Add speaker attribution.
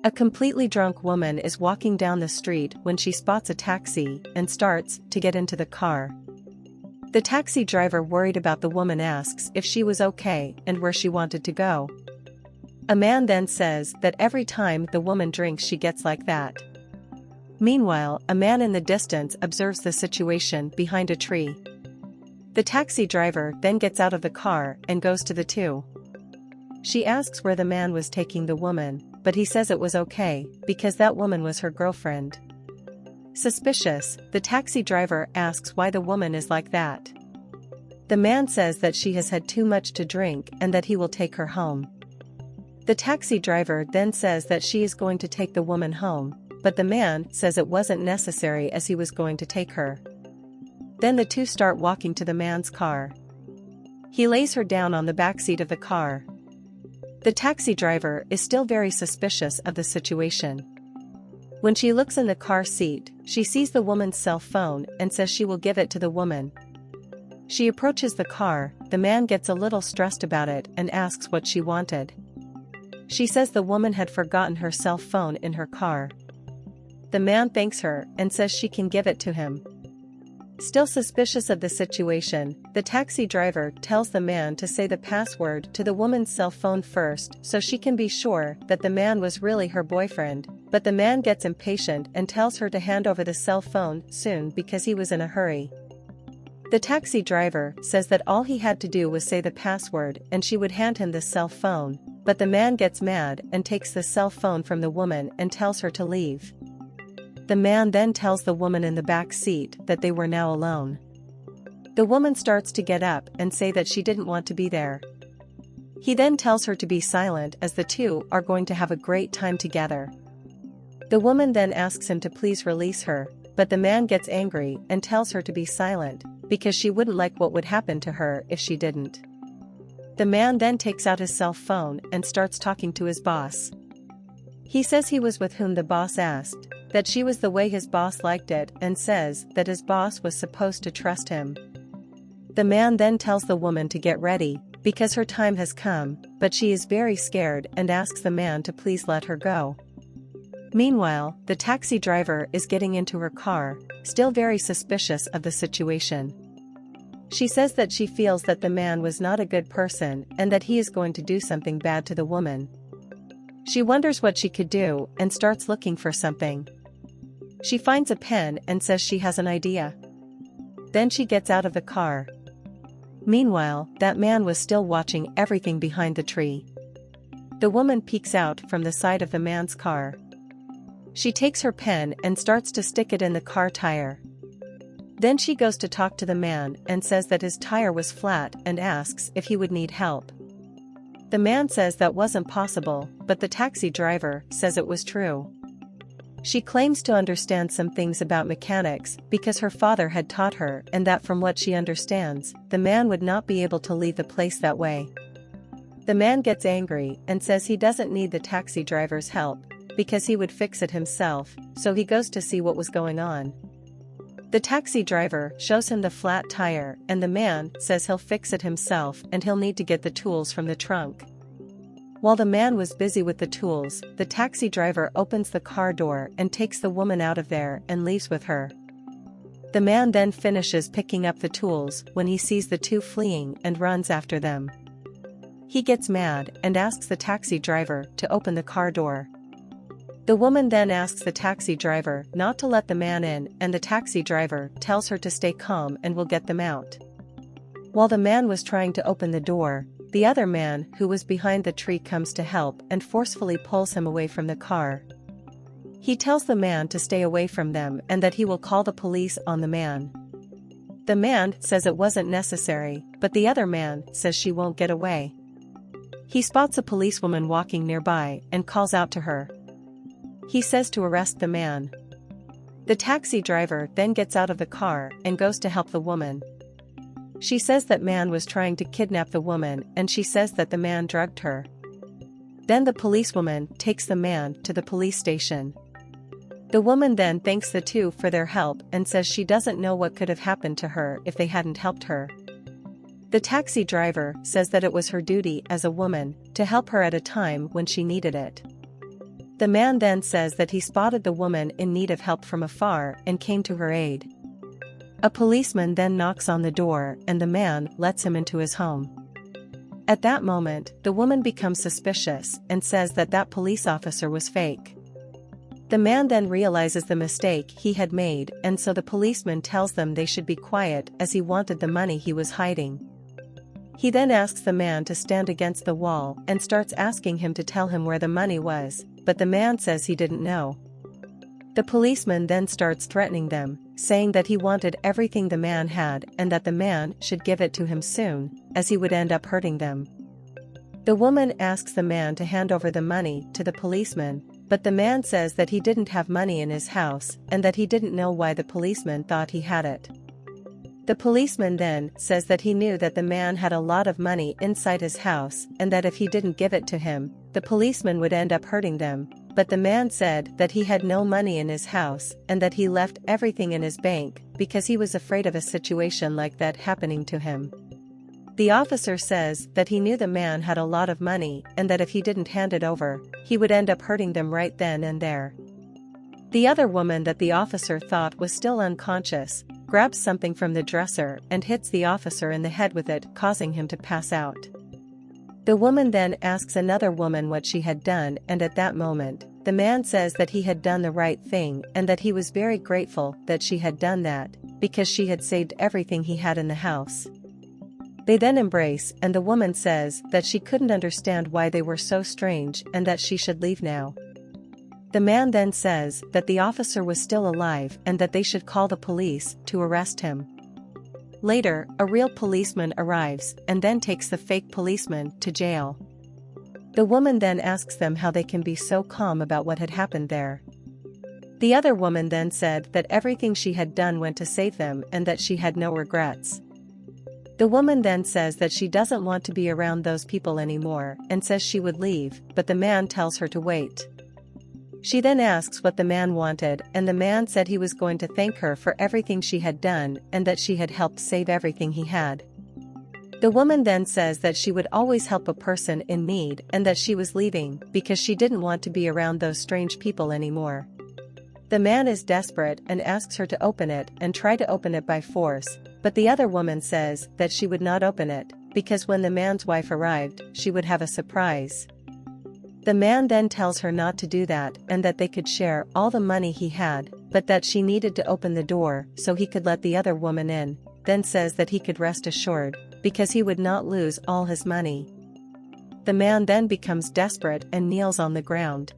Speaker 1: A completely drunk woman is walking down the street when she spots a taxi and starts to get into the car. The taxi driver, worried about the woman, asks if she was okay and where she wanted to go. A man then says that every time the woman drinks she gets like that. Meanwhile, a man in the distance observes the situation behind a tree. The taxi driver then gets out of the car and goes to the two. She asks where the man was taking the woman, but he says it was okay, because that woman was her girlfriend. Suspicious, the taxi driver asks why the woman is like that. The man says that she has had too much to drink and that he will take her home. The taxi driver then says that she is going to take the woman home, but the man says it wasn't necessary as he was going to take her. Then the two start walking to the man's car. He lays her down on the back seat of the car. The taxi driver is still very suspicious of the situation. When she looks in the car seat, she sees the woman's cell phone and says she will give it to the woman. She approaches the car. The man gets a little stressed about it and asks what she wanted. She says the woman had forgotten her cell phone in her car. The man thanks her and says she can give it to him. Still suspicious of the situation, the taxi driver tells the man to say the password to the woman's cell phone first so she can be sure that the man was really her boyfriend, but the man gets impatient and tells her to hand over the cell phone soon because he was in a hurry. The taxi driver says that all he had to do was say the password and she would hand him the cell phone, but the man gets mad and takes the cell phone from the woman and tells her to leave. The man then tells the woman in the back seat that they were now alone. The woman starts to get up and say that she didn't want to be there. He then tells her to be silent as the two are going to have a great time together. The woman then asks him to please release her, but the man gets angry and tells her to be silent, because she wouldn't like what would happen to her if she didn't. The man then takes out his cell phone and starts talking to his boss. He says he was with whom the boss asked, that she was the way his boss liked it, and says that his boss was supposed to trust him. The man then tells the woman to get ready, because her time has come, but she is very scared and asks the man to please let her go. Meanwhile, the taxi driver is getting into her car, still very suspicious of the situation. She says that she feels that the man was not a good person and that he is going to do something bad to the woman. She wonders what she could do and starts looking for something. She finds a pen and says she has an idea. Then she gets out of the car. Meanwhile, that man was still watching everything behind the tree. The woman peeks out from the side of the man's car. She takes her pen and starts to stick it in the car tire. Then she goes to talk to the man and says that his tire was flat and asks if he would need help. The man says that wasn't possible, but the taxi driver says it was true. She claims to understand some things about mechanics because her father had taught her, and that from what she understands, the man would not be able to leave the place that way. The man gets angry and says he doesn't need the taxi driver's help, because he would fix it himself, so he goes to see what was going on. The taxi driver shows him the flat tire and the man says he'll fix it himself and he'll need to get the tools from the trunk. While the man was busy with the tools, the taxi driver opens the car door and takes the woman out of there and leaves with her. The man then finishes picking up the tools when he sees the two fleeing and runs after them. He gets mad and asks the taxi driver to open the car door. The woman then asks the taxi driver not to let the man in, and the taxi driver tells her to stay calm and will get them out. While the man was trying to open the door, the other man who was behind the tree comes to help and forcefully pulls him away from the car. He tells the man to stay away from them and that he will call the police on the man. The man says it wasn't necessary, but the other man says she won't get away. He spots a policewoman walking nearby and calls out to her. He says to arrest the man. The taxi driver then gets out of the car and goes to help the woman. She says that man was trying to kidnap the woman and she says that the man drugged her. Then the policewoman takes the man to the police station. The woman then thanks the two for their help and says she doesn't know what could have happened to her if they hadn't helped her. The taxi driver says that it was her duty as a woman to help her at a time when she needed it. The man then says that he spotted the woman in need of help from afar and came to her aid. A policeman then knocks on the door and the man lets him into his home. At that moment, the woman becomes suspicious and says that that police officer was fake. The man then realizes the mistake he had made, and so the policeman tells them they should be quiet as he wanted the money he was hiding. He then asks the man to stand against the wall and starts asking him to tell him where the money was, but the man says he didn't know. The policeman then starts threatening them, saying that he wanted everything the man had and that the man should give it to him soon, as he would end up hurting them. The woman asks the man to hand over the money to the policeman, but the man says that he didn't have money in his house and that he didn't know why the policeman thought he had it. The policeman then says that he knew that the man had a lot of money inside his house and that if he didn't give it to him, the policeman would end up hurting them, but the man said that he had no money in his house and that he left everything in his bank because he was afraid of a situation like that happening to him. The officer says that he knew the man had a lot of money and that if he didn't hand it over, he would end up hurting them right then and there. The other woman that the officer thought was still unconscious grabs something from the dresser and hits the officer in the head with it, causing him to pass out. The woman then asks another woman what she had done, and at that moment, the man says that he had done the right thing and that he was very grateful that she had done that, because she had saved everything he had in the house. They then embrace and the woman says that she couldn't understand why they were so strange and that she should leave now. The man then says that the officer was still alive and that they should call the police to arrest him. Later, a real policeman arrives and then takes the fake policeman to jail. The woman then asks them how they can be so calm about what had happened there. The other woman then said that everything she had done went to save them and that she had no regrets. The woman then says that she doesn't want to be around those people anymore and says she would leave, but the man tells her to wait. She then asks what the man wanted, and the man said he was going to thank her for everything she had done and that she had helped save everything he had. The woman then says that she would always help a person in need and that she was leaving because she didn't want to be around those strange people anymore. The man is desperate and asks her to open it and try to open it by force, but the other woman says that she would not open it because when the man's wife arrived, she would have a surprise. The man then tells her not to do that and that they could share all the money he had, but that she needed to open the door so he could let the other woman in, then says that he could rest assured, because he would not lose all his money. The man then becomes desperate and kneels on the ground,